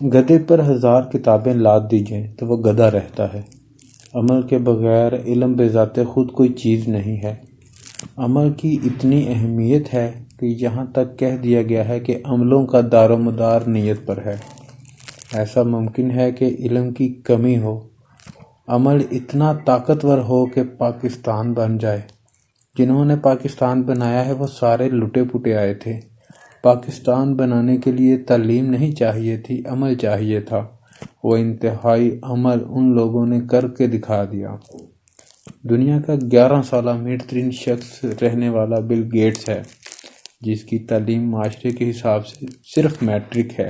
گدھے پر 1000 کتابیں لاد دی جائیں تو وہ گدھا رہتا ہے۔ عمل کے بغیر علم بذات خود کوئی چیز نہیں ہے۔ عمل کی اتنی اہمیت ہے کہ یہاں تک کہہ دیا گیا ہے کہ عملوں کا دار و مدار نیت پر ہے۔ ایسا ممکن ہے کہ علم کی کمی ہو، عمل اتنا طاقتور ہو کہ پاکستان بن جائے۔ جنہوں نے پاکستان بنایا ہے وہ سارے لٹے پٹے آئے تھے۔ پاکستان بنانے کے لیے تعلیم نہیں چاہیے تھی، عمل چاہیے تھا۔ وہ انتہائی عمل ان لوگوں نے کر کے دکھا دیا۔ دنیا کا 11 سالہ امیر ترین شخص رہنے والا بل گیٹس ہے، جس کی تعلیم معاشرے کے حساب سے صرف میٹرک ہے۔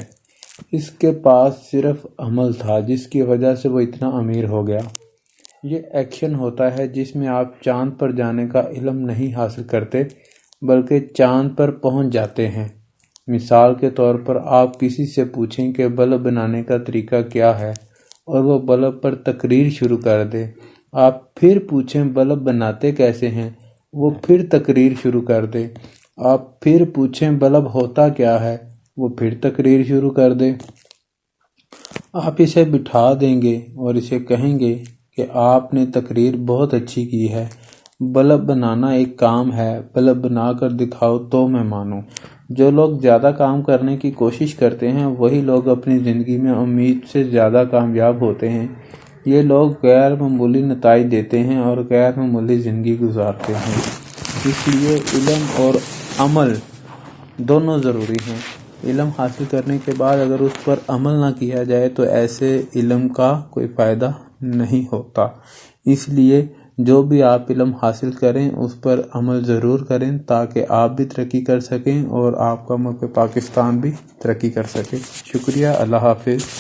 اس کے پاس صرف عمل تھا جس کی وجہ سے وہ اتنا امیر ہو گیا۔ یہ ایکشن ہوتا ہے جس میں آپ چاند پر جانے کا علم نہیں حاصل کرتے بلکہ چاند پر پہنچ جاتے ہیں۔ مثال کے طور پر آپ کسی سے پوچھیں کہ بلب بنانے کا طریقہ کیا ہے اور وہ بلب پر تقریر شروع کر دے۔ آپ پھر پوچھیں بلب بناتے کیسے ہیں، وہ پھر تقریر شروع کر دے۔ آپ پھر پوچھیں بلب ہوتا کیا ہے، وہ پھر تقریر شروع کر دے۔ آپ اسے بٹھا دیں گے اور اسے کہیں گے کہ آپ نے تقریر بہت اچھی کی ہے، بلب بنانا ایک کام ہے، بلب بنا کر دکھاؤ تو میں مانوں۔ جو لوگ زیادہ کام کرنے کی کوشش کرتے ہیں وہی لوگ اپنی زندگی میں امید سے زیادہ کامیاب ہوتے ہیں۔ یہ لوگ غیر معمولی نتائج دیتے ہیں اور غیر معمولی زندگی گزارتے ہیں۔ اس لیے علم اور عمل دونوں ضروری ہیں۔ علم حاصل کرنے کے بعد اگر اس پر عمل نہ کیا جائے تو ایسے علم کا کوئی فائدہ نہیں ہوتا۔ اس لیے جو بھی آپ علم حاصل کریں اس پر عمل ضرور کریں تاکہ آپ بھی ترقی کر سکیں اور آپ کا ملک پاکستان بھی ترقی کر سکے۔ شکریہ، اللہ حافظ۔